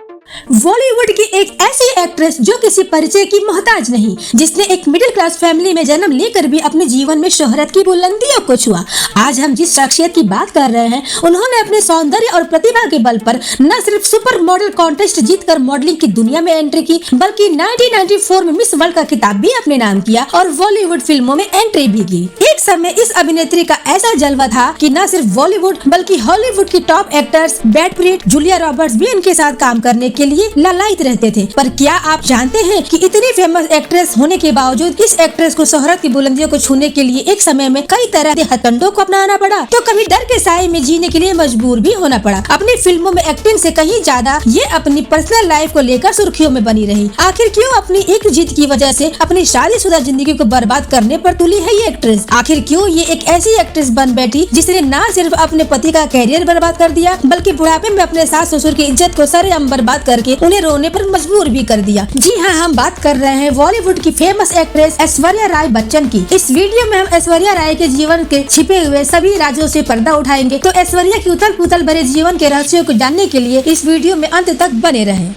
बॉलीवुड की एक ऐसी एक्ट्रेस जो किसी परिचय की मोहताज नहीं, जिसने एक मिडिल क्लास फैमिली में जन्म लेकर भी अपने जीवन में शोहरत की बुलंदियों को छुआ। आज हम जिस शख्सियत की बात कर रहे हैं, उन्होंने अपने सौंदर्य और प्रतिभा के बल पर न सिर्फ सुपर मॉडल कॉन्टेस्ट जीतकर मॉडलिंग की दुनिया में एंट्री की, बल्कि 1994 में मिस वर्ल्ड का खिताब भी अपने नाम किया और बॉलीवुड फिल्मों में एंट्री भी की। एक समय इस अभिनेत्री का ऐसा जलवा था कि न सिर्फ बॉलीवुड बल्कि हॉलीवुड की top actors Brad Pitt, Julia Roberts भी इनके साथ काम करने के लिए लालायित रहते थे। पर क्या आप जानते हैं कि इतनी फेमस एक्ट्रेस होने के बावजूद इस एक्ट्रेस को शोहरत की बुलंदियों को छूने के लिए एक समय में कई तरह के हथकंडों को अपनाना पड़ा, तो कभी डर के साए में जीने के लिए मजबूर भी होना पड़ा। अपनी फिल्मों में एक्टिंग से कहीं ज्यादा ये अपनी पर्सनल लाइफ को लेकर सुर्खियों में बनी रही। आखिर क्यों अपनी एक जीत की वजह से अपनी शादीशुदा जिंदगी को बर्बाद करने पर तुली है ये एक्ट्रेस? आखिर क्यों ये एक ऐसी एक्ट्रेस बन बैठी जिसने न सिर्फ अपने पति का कैरियर बर्बाद कर दिया, बल्कि बुढ़ापे में अपने सास ससुर की इज्जत को सरेआम बर्बाद करके उन्हें रोने पर मजबूर भी कर दिया। जी हाँ, हम बात कर रहे हैं बॉलीवुड की फेमस एक्ट्रेस ऐश्वर्या राय बच्चन की। इस वीडियो में हम ऐश्वर्या राय के जीवन के छिपे हुए सभी राजों से पर्दा उठाएंगे, तो ऐश्वर्या की उथल पुथल भरे जीवन के रहस्यों को जानने के लिए इस वीडियो में अंत तक बने रहें।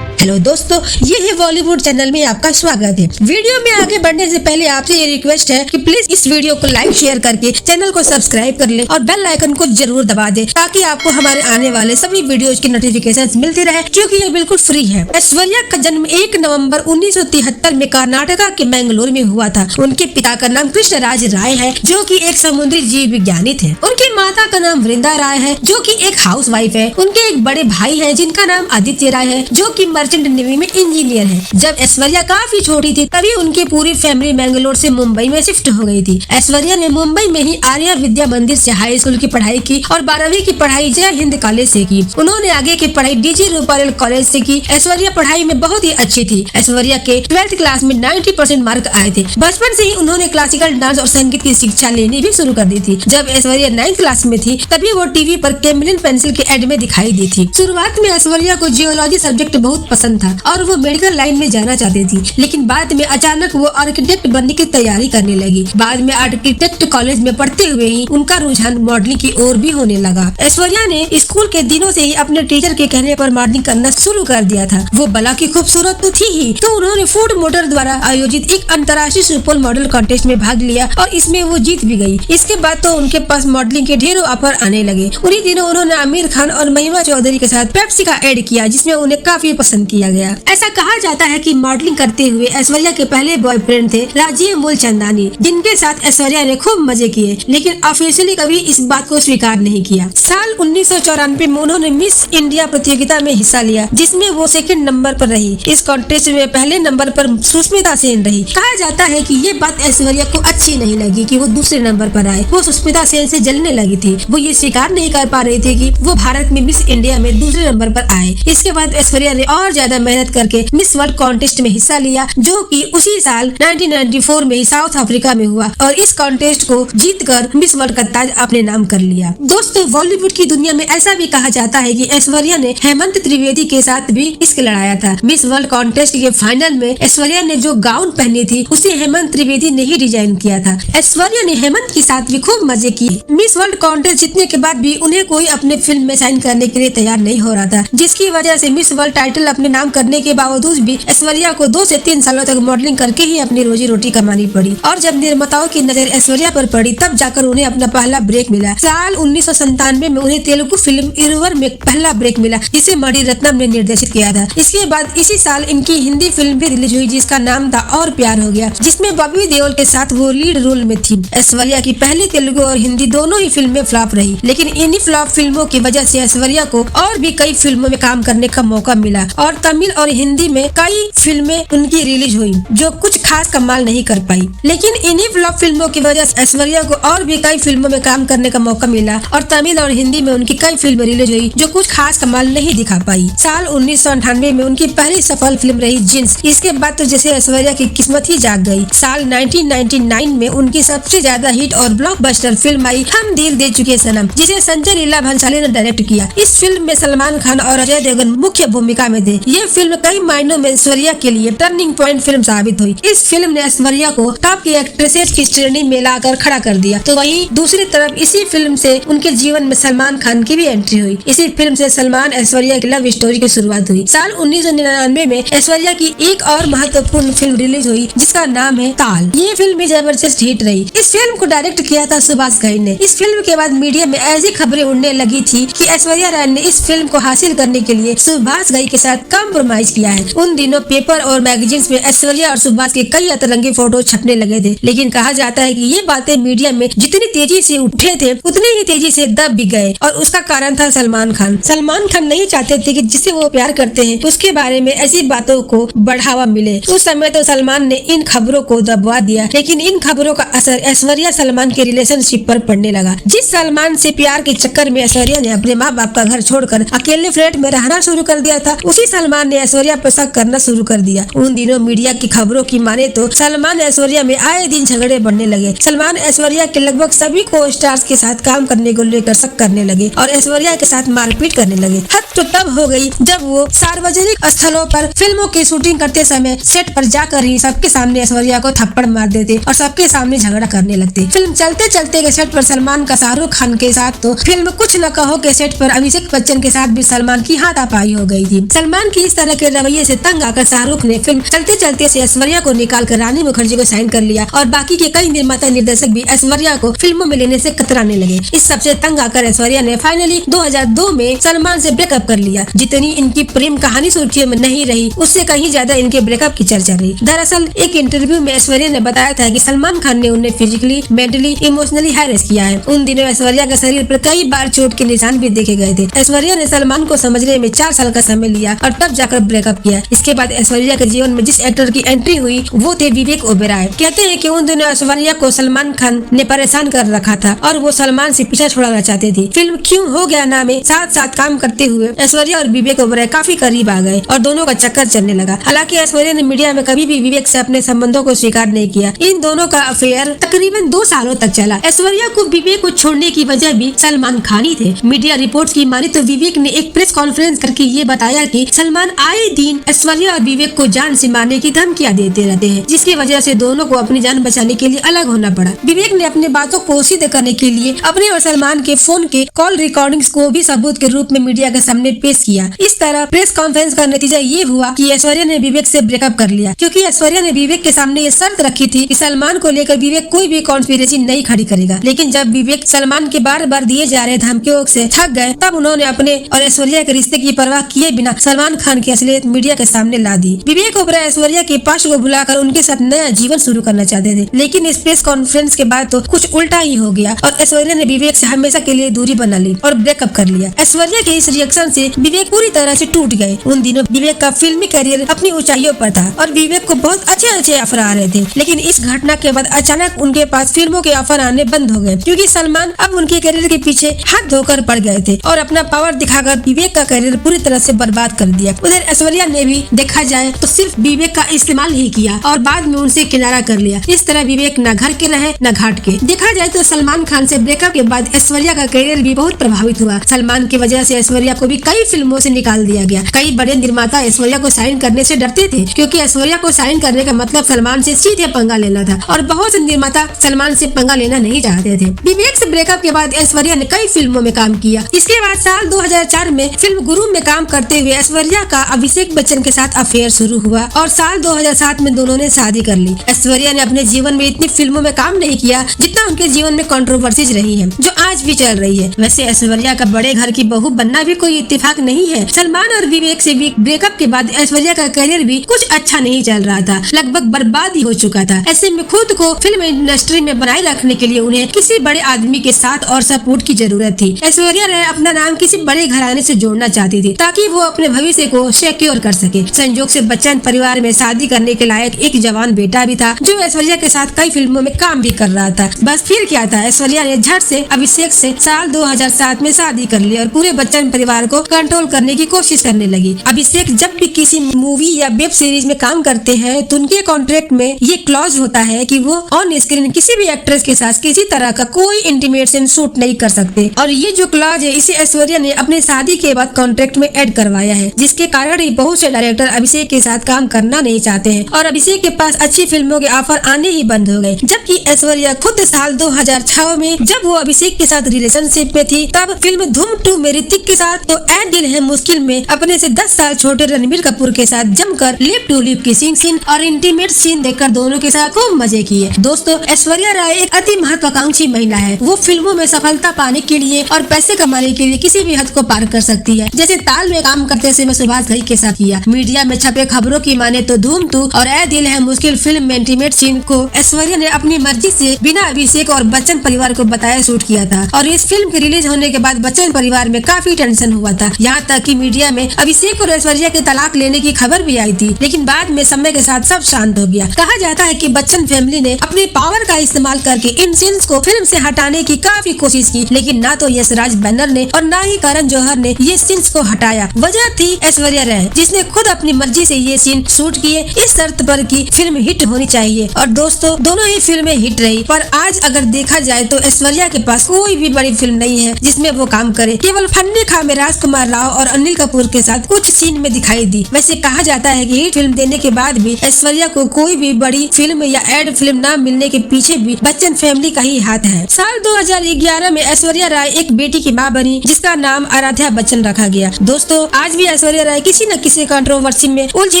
हेलो दोस्तों, ये है बॉलीवुड चैनल में आपका स्वागत है। वीडियो में आगे बढ़ने से पहले आपसे ये रिक्वेस्ट है कि प्लीज इस वीडियो को लाइक शेयर करके चैनल को सब्सक्राइब कर ले और बेल आइकन को जरूर दबा दे, ताकि आपको हमारे आने वाले सभी वीडियोज की नोटिफिकेशंस मिलती रहे, क्योंकि ये बिल्कुल फ्री है। ऐश्वर्या का जन्म 1 नवंबर 1973 में कर्नाटका के मैंगलोर में हुआ था। उनके पिता का नाम कृष्णराज राय है, जो की एक समुद्री जीव विज्ञानी थे। उनकी माता का नाम वृंदा राय है, जो की एक हाउस वाइफ है। उनके एक बड़े भाई है जिनका नाम आदित्य राय है, जो की नेवी में इंजीनियर है। जब ऐश्वर्या काफी छोटी थी तभी उनकी पूरी फैमिली मैंगलोर से मुंबई में शिफ्ट हो गई थी। ऐश्वर्या ने मुंबई में ही आर्या विद्या मंदिर से हाई स्कूल की पढ़ाई की और 12वीं की पढ़ाई जय हिंद कॉलेज से की। उन्होंने आगे की पढ़ाई डीजी रूपारेल कॉलेज से की। ऐश्वर्या पढ़ाई में बहुत ही अच्छी थी। ऐश्वर्या के 12th क्लास में 90% मार्क आए थे। बचपन से ही उन्होंने क्लासिकल डांस और संगीत की शिक्षा लेनी भी शुरू कर दी थी। जब ऐश्वर्या 9th क्लास में थी तभी वो टीवी पर कैमलिन पेंसिल के एड में दिखाई दी थी। शुरुआत में ऐश्वर्या को जियोलॉजी सब्जेक्ट बहुत पसंद था और वो मेडिकल लाइन में जाना चाहती थी, लेकिन बाद में अचानक वो आर्किटेक्ट बनने की तैयारी करने लगी। बाद में आर्किटेक्ट कॉलेज में पढ़ते हुए ही उनका रुझान मॉडलिंग की ओर भी होने लगा। ऐश्वर्या ने स्कूल के दिनों से ही अपने टीचर के कहने पर मॉडलिंग करना शुरू कर दिया था। वो भला की खूबसूरत तो थी ही, तो उन्होंने फूड मोटर द्वारा आयोजित एक अंतर्राष्ट्रीय सुपर मॉडल कॉन्टेस्ट में भाग लिया और इसमें वो जीत भी गई। इसके बाद तो उनके पास मॉडलिंग के ढेरों ऑफर आने लगे। उन्हीं दिनों उन्होंने आमिर खान और महिमा चौधरी के साथ पेप्सी का एड किया, जिसमें उन्हें काफी पसंद किया गया। ऐसा कहा जाता है कि मॉडलिंग करते हुए ऐश्वर्या के पहले बॉयफ्रेंड थे राजीव मूलचंदानी, जिनके साथ ऐश्वर्या ने खूब मजे किए, लेकिन ऑफिशियली कभी इस बात को स्वीकार नहीं किया। साल 1994 में उन्होंने मिस इंडिया प्रतियोगिता में हिस्सा लिया, जिसमें वो 2nd नंबर पर रही। इस कॉन्टेस्ट में पहले नंबर पर सुष्मिता सेन रही। कहा जाता है कि ये बात ऐश्वर्या को अच्छी नहीं लगी कि वो दूसरे नंबर पर आए। वो सुष्मिता सेन से जलने लगी थी। वो ये स्वीकार नहीं कर पा रही थी कि वो भारत में मिस इंडिया में दूसरे नंबर पर आए। इसके बाद ऐश्वर्या ने और ज्यादा मेहनत करके मिस वर्ल्ड कॉन्टेस्ट में हिस्सा लिया, जो कि उसी साल 1994 में ही साउथ अफ्रीका में हुआ और इस कॉन्टेस्ट को जीतकर मिस वर्ल्ड का ताज अपने नाम कर लिया। दोस्तों, बॉलीवुड की दुनिया में ऐसा भी कहा जाता है कि ऐश्वर्या ने हेमंत त्रिवेदी के साथ भी इश्क लड़ाया था। मिस वर्ल्ड कॉन्टेस्ट के फाइनल में ऐश्वर्या ने जो गाउन पहनी थी उसे हेमंत त्रिवेदी ने ही डिजाइन किया था। ऐश्वर्या ने हेमंत के साथ भी खूब मजे किए। मिस वर्ल्ड कॉन्टेस्ट जीतने के बाद भी उन्हें कोई अपने फिल्म में साइन करने के लिए तैयार नहीं हो रहा था, जिसकी वजह से मिस वर्ल्ड टाइटल अपने नाम करने के बावजूद भी ऐश्वर्या को 2 से 3 सालों तक मॉडलिंग करके ही अपनी रोजी रोटी कमानी पड़ी। और जब निर्माताओं की नजर ऐश्वर्या पर पड़ी, तब जाकर उन्हें अपना पहला ब्रेक मिला। साल 1997 में उन्हें तेलुगु फिल्म इरुवर में पहला ब्रेक मिला, जिसे मणि रत्नम ने निर्देशित किया था। इसके बाद इसी साल इनकी हिंदी फिल्म भी रिलीज हुई, जिसका नाम था और प्यार हो गया, जिसमें बॉबी देओल के साथ वो लीड रोल में थी। ऐश्वर्या की पहली तेलुगु और हिंदी दोनों ही फिल्में फ्लॉप रही, लेकिन इन्हीं फ्लॉप फिल्मों की वजह से ऐश्वर्या को और भी कई फिल्मों में काम करने का मौका मिला और तमिल और हिंदी में कई फिल्में उनकी रिलीज हुई, जो कुछ खास कमाल नहीं कर पाई। लेकिन इन्हीं फ्लॉप फिल्मों की वजह से ऐश्वर्या को और भी कई फिल्मों में काम करने का मौका मिला और तमिल और हिंदी में उनकी कई फिल्में रिलीज हुई, जो कुछ खास कमाल नहीं दिखा पाई। साल 1998 में उनकी पहली सफल फिल्म रही जींस। इसके बाद तो जैसे ऐश्वर्या की किस्मत ही जाग गई। साल 1999 में उनकी सबसे ज्यादा हिट और ब्लॉकबस्टर फिल्म आई हम दिल दे चुके सनम, जिसे संजय लीला भंसाली ने डायरेक्ट किया। इस फिल्म में सलमान खान और अजय देवगन मुख्य भूमिका में थे। ये फिल्म कई मायनों में ऐश्वर्या के लिए टर्निंग पॉइंट फिल्म साबित हुई। इस फिल्म ने ऐश्वर्या को टॉप की एक्ट्रेसेस की श्रेणी में लाकर खड़ा कर दिया। तो वहीं दूसरी तरफ इसी फिल्म से उनके जीवन में सलमान खान की भी एंट्री हुई। इसी फिल्म से सलमान ऐश्वर्या की लव स्टोरी की शुरुआत हुई। साल 1999 में ऐश्वर्या की एक और महत्वपूर्ण फिल्म रिलीज हुई जिसका नाम है ताल। ये फिल्म भी जबरदस्त हिट रही। इस फिल्म को डायरेक्ट किया था सुभाष घई ने। इस फिल्म के बाद मीडिया में ऐसी खबरें उड़ने लगी थी कि ऐश्वर्या राय ने इस फिल्म को हासिल करने के लिए सुभाष घई के साथ कॉम्प्रोमाइज किया है। उन दिनों पेपर और मैगजीन्स में ऐश्वर्या और सुभाष के कई अतरंगी फोटो छपने लगे थे, लेकिन कहा जाता है कि ये बातें मीडिया में जितनी तेजी से उठे थे उतने ही तेजी से दब भी गए और उसका कारण था सलमान खान। सलमान खान नहीं चाहते थे कि जिसे वो प्यार करते हैं उसके बारे में ऐसी बातों को बढ़ावा मिले। उस समय तो सलमान ने इन खबरों को दबवा दिया, लेकिन इन खबरों का असर ऐश्वर्या सलमान के रिलेशनशिप पर पड़ने लगा। जिस सलमान से प्यार के चक्कर में ऐश्वर्या ने अपने माँ बाप का घर छोड़कर अकेले फ्लैट में रहना शुरू कर दिया था, उसी सलमान ने ऐश्वर्या पर शक करना शुरू कर दिया। उन दिनों मीडिया की खबरों की माने तो सलमान ऐश्वर्या में आए दिन झगड़े बढ़ने लगे। सलमान ऐश्वर्या के लगभग सभी को स्टार्स के साथ काम करने को लेकर शक करने लगे और ऐश्वर्या के साथ मारपीट करने लगे। हद तो तब हो गई जब वो सार्वजनिक स्थलों पर फिल्मों की शूटिंग करते समय सेट पर जाकर ही सबके सामने ऐश्वर्या को थप्पड़ मार देते और सबके सामने झगड़ा करने लगते। फिल्म चलते चलते के सेट पर सलमान का शाहरुख खान के साथ तो फिल्म कुछ न कहो के सेट पर अभिषेक बच्चन के साथ भी सलमान की हाथापाई हो गई थी। सलमान की इस तरह के रवैये से तंग आकर शाहरुख ने फिल्म चलते चलते से ऐश्वर्या को निकाल कर रानी मुखर्जी को साइन कर लिया और बाकी के कई निर्माता निर्देशक भी ऐश्वर्या को फिल्मों में लेने से कतराने लगे। इस सबसे तंग आकर ऐश्वर्या ने फाइनली 2002 में सलमान से ब्रेकअप कर लिया। जितनी इनकी प्रेम कहानी सुर्खियों में नहीं रही उससे कहीं ज्यादा इनके ब्रेकअप की चर्चा रही। दरअसल एक इंटरव्यू में ऐश्वर्या ने बताया था कि सलमान खान ने उन्हें फिजिकली, मेंटली, इमोशनली हैरेस किया है। उन दिनों ऐश्वर्या के शरीर पर कई बार चोट के निशान भी देखे गए थे। ऐश्वर्या ने सलमान को समझने में 4 साल का समय लिया और तब जाकर ब्रेकअप किया। इसके बाद ऐश्वर्या के जीवन में जिस एक्टर की एंट्री हुई वो थे विवेक ओबेरॉय। कहते हैं कि उन दिनों ऐश्वर्या को सलमान खान ने परेशान कर रखा था और वो सलमान से पीछा छुड़ाना चाहते थे। फिल्म क्यों हो गया ना में साथ साथ काम करते हुए ऐश्वर्या और विवेक ओबेरॉय काफी करीब आ गए और दोनों का चक्कर चलने लगा। हालांकि ऐश्वर्या ने मीडिया में कभी भी विवेक से अपने संबंधों को स्वीकार नहीं किया। इन दोनों का अफेयर तकरीबन 2 सालों तक चला। ऐश्वर्या को विवेक को छोड़ने की वजह भी सलमान खान ही थे। मीडिया रिपोर्ट्स की माने तो विवेक ने एक प्रेस कॉन्फ्रेंस करके ये बताया कि सलमान आए दिन ऐश्वर्या और विवेक को जान से मारने की धमकियां देते रहते हैं, जिसकी वजह से दोनों को अपनी जान बचाने के लिए अलग होना पड़ा। विवेक ने अपने बातों को सिद्ध करने के लिए अपने और सलमान के फोन के कॉल रिकॉर्डिंग्स को भी सबूत के रूप में मीडिया के सामने पेश किया। इस तरह प्रेस कॉन्फ्रेंस का नतीजा ये हुआ कि ऐश्वर्या ने विवेक से ब्रेकअप कर लिया, क्योंकि ऐश्वर्या ने विवेक के सामने ये शर्त रखी थी कि सलमान को लेकर विवेक कोई भी कॉन्स्पिरेसी नहीं खड़ी करेगा। लेकिन जब विवेक सलमान के बार बार दिए जा रहे धमकियों से थक गए तब उन्होंने अपने और ऐश्वर्या के रिश्ते की परवाह किए बिना सलमान खान की असलियत मीडिया के सामने ला दी। विवेक ओबेरॉय ऐश्वर्या के पास को बुलाकर उनके साथ नया जीवन शुरू करना चाहते थे, लेकिन इस प्रेस कॉन्फ्रेंस के बाद तो कुछ उल्टा ही हो गया और ऐश्वर्या ने विवेक से हमेशा के लिए दूरी बना ली और ब्रेकअप कर लिया। ऐश्वर्या के इस रिएक्शन से विवेक पूरी तरह से टूट गए। उन दिनों विवेक का फिल्मी करियर अपनी ऊंचाइयों पर था और विवेक को बहुत अच्छे ऑफर आ रहे थे, लेकिन इस घटना के बाद अचानक उनके पास फिल्मों के ऑफर आने बंद हो गए, क्योंकि सलमान अब उनके करियर के पीछे हाथ धोकर पड़ गए थे और अपना पावर दिखाकर विवेक का करियर पूरी तरह से बर्बाद कर दिया। उधर ऐश्वर्या ने भी देखा जाए तो सिर्फ विवेक का इस्तेमाल ही किया और बाद में उनसे किनारा कर लिया। इस तरह विवेक न घर के रहे न घाट के। देखा जाए तो सलमान खान से ब्रेकअप के बाद ऐश्वर्या का करियर भी बहुत प्रभावित हुआ। सलमान की वजह से ऐश्वर्या को भी कई फिल्मों से निकाल दिया गया। कई बड़े निर्माता ऐश्वर्या को साइन करने से डरते थे, क्योंकि ऐश्वर्या को साइन करने का मतलब सलमान से सीधे पंगा लेना था और बहुत से निर्माता सलमान से पंगा लेना नहीं चाहते थे। विवेक से ब्रेकअप के बाद ऐश्वर्या ने कई फिल्मों में काम किया। इसके बाद साल 2004 में फिल्म गुरु में काम करते हुए ऐश्वर्या का अभिषेक बच्चन के साथ अफेयर शुरू हुआ और साल 2007 में दोनों ने शादी कर ली। ऐश्वर्या ने अपने जीवन में इतनी फिल्मों में काम नहीं किया जितना उनके जीवन में कंट्रोवर्सीज रही है, जो आज भी चल रही है। वैसे ऐश्वर्या का बड़े घर की बहू बनना भी कोई इत्तेफाक नहीं है। सलमान और विवेक से भी ब्रेकअप के बाद ऐश्वर्या का करियर भी कुछ अच्छा नहीं चल रहा था, लगभग बर्बाद ही हो चुका था। ऐसे में खुद को फिल्म इंडस्ट्री में बनाए रखने के लिए उन्हें किसी बड़े आदमी के साथ और सपोर्ट की जरूरत थी। ऐश्वर्या राय अपना नाम किसी बड़े घराने से जोड़ना चाहती थी ताकि वो अपने भविष्य को सिक्योर कर सके। संयोग से बच्चन परिवार में शादी करने के लायक एक जवान बेटा भी था, जो ऐश्वर्या के साथ कई फिल्मों में काम भी कर रहा था। बस फिर क्या था, ऐश्वर्या ने झट से अभिषेक से साल 2007 में शादी कर ली और पूरे बच्चन परिवार को कंट्रोल करने की कोशिश करने लगी। अभिषेक जब भी किसी मूवी या वेब सीरीज में काम करते हैं तो उनके कॉन्ट्रैक्ट में ये क्लॉज होता है कि वो ऑन स्क्रीन किसी भी एक्ट्रेस के साथ किसी तरह का कोई इंटीमेशन शूट नहीं कर सकते, और ये जो क्लॉज है इसे ऐश्वर्या ने अपने शादी के बाद कॉन्ट्रैक्ट में ऐड करवाया है, जिसके कारण ही बहुत से डायरेक्टर अभिषेक के साथ काम करना नहीं चाहते हैं और अभिषेक के पास अच्छी फिल्मों के ऑफर आने ही बंद हो गए। जबकि ऐश्वर्या खुद साल 2006 में जब वो अभिषेक के साथ रिलेशनशिप में थी तब फिल्म धूम 2 में ऋतिक के साथ तो ऐ दिल है मुश्किल में अपने से 10 साल छोटे रणबीर कपूर के साथ जमकर lip to lip kissing scene और इंटीमेट सीन देखकर दोनों के साथ खूब मजे किए। दोस्तों, ऐश्वर्या राय एक अति महत्वाकांक्षी महिला है। वो फिल्मों में सफलता पाने के लिए और पैसे कमाने के लिए किसी भी हद को पार कर सकती है। जैसे ताल में काम करते समय सुभाष घई के साथ किया। मीडिया में छपे खबरों की माने तो धूम 2 और ऐ दिल है मुश्किल फिल्म में इंटीमेट सीन को ऐश्वर्या ने अपनी मर्जी से बिना अभिषेक और बच्चन परिवार को बताया शूट किया था और इस फिल्म के रिलीज होने के बाद बच्चन परिवार में काफी टेंशन हुआ था। यहाँ तक कि मीडिया में अभिषेक और ऐश्वर्या के तलाक लेने की खबर भी आई थी, लेकिन बाद में समय के साथ सब शांत हो गया। कहा जाता है कि बच्चन फैमिली ने अपने पावर का इस्तेमाल करके इन सीन्स को फिल्म से हटाने की काफी कोशिश की, लेकिन ना तो यशराज बैनर ने और ना ही करण जौहर ने ये सीन्स को हटाया। वजह थी ऐश्वर्या राय, जिसने खुद अपनी मर्जी से ये सीन शूट किए इस शर्त पर कि फिल्म हिट होनी चाहिए। और दोस्तों, दोनों ही फिल्में हिट रही। पर आज अगर देखा जाए तो ऐश्वर्या के पास कोई भी बड़ी फिल्म नहीं है जिसमें वो काम करे। केवल फन्नी खा में राजकुमार राव और अनिल कपूर के साथ कुछ सीन में दिखाई दी। वैसे कहा जाता है कि हिट फिल्म देने के बाद भी ऐश्वर्या को कोई भी बड़ी फिल्म या एड फिल्म न मिलने के पीछे भी बच्चन फैमिली का ही हाथ है। साल 2011 में ऐश्वर्या राय एक बेटी की मां बनी जिसका नाम आराध्या बच्चन रखा गया। दोस्तों, आज भी ऐश्वर्या राय किसी न किसी कंट्रोवर्सी में उलझी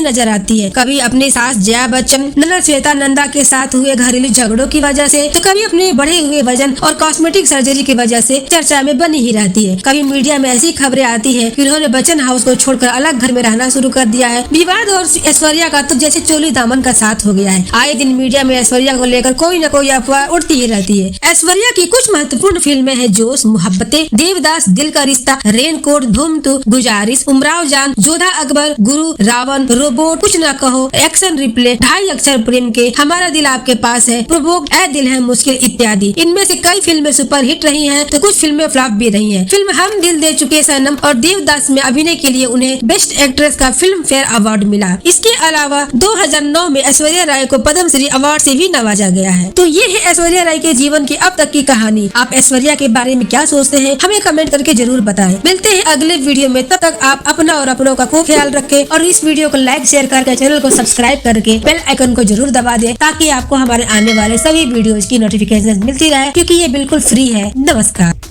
नजर आती है। कभी अपनी सास जया बच्चन ननद श्वेता नंदा के साथ हुए घरेलू झगड़ों की वजह से, तो कभी अपने बढ़े हुए वजन और कॉस्मेटिक सर्जरी की वजह से चर्चा में बनी ही रहती है। कभी मीडिया में ऐसी खबरें आती है कि उन्होंने बच्चन हाउस को छोड़कर अलग घर में रहना शुरू कर दिया है। विवाद और ऐश्वर्या का तो जैसे चोली दामन का साथ हो गया है। आए दिन मीडिया में ऐश्वर्या को लेकर कोई न कोई अफवाह उड़ती ही रहती है। ऐश्वर्या की कुछ महत्वपूर्ण फिल्में हैं जोश, मोहब्बतें, देवदास, दिल का रिश्ता, रेनकोट, धूम 2, गुजारिश, उमराव जान, जोधा अकबर, गुरु, रावण, रोबोट, कुछ न कहो, एक्शन रिप्ले, 2.5 अक्षर प्रेम के, हमारा दिल आपके पास है, प्रोवोक, ऐ दिल है मुश्किल इत्यादि। इनमें से कई फिल्में सुपर हिट रही हैं तो कुछ फिल्में फ्लॉप भी रही हैं। फिल्म हम दिल दे चुके सनम और देवदास में अभिनय के लिए उन्हें बेस्ट एक्ट्रेस का फिल्म फेयर अवार्ड मिला। इसके अलावा 2009 में ऐश्वर्या राय को पद्मश्री अवार्ड से भी नवाजा गया है। तो ये है ऐश्वर्या राय के जीवन की अब तक की कहानी। आप ऐश्वर्या के बारे में क्या सोचते हैं हमें कमेंट करके जरूर बताएं। मिलते हैं अगले वीडियो में, तब तक आप अपना और अपनों का खूब ख्याल रखें और इस वीडियो को लाइक शेयर करके चैनल को सब्सक्राइब करके बेल आइकन को जरूर दबा दें ताकि आपको हमारे आने वाले सभी वीडियोज की नोटिफिकेशन मिलती रहे, क्योंकि ये बिल्कुल फ्री है। नमस्कार।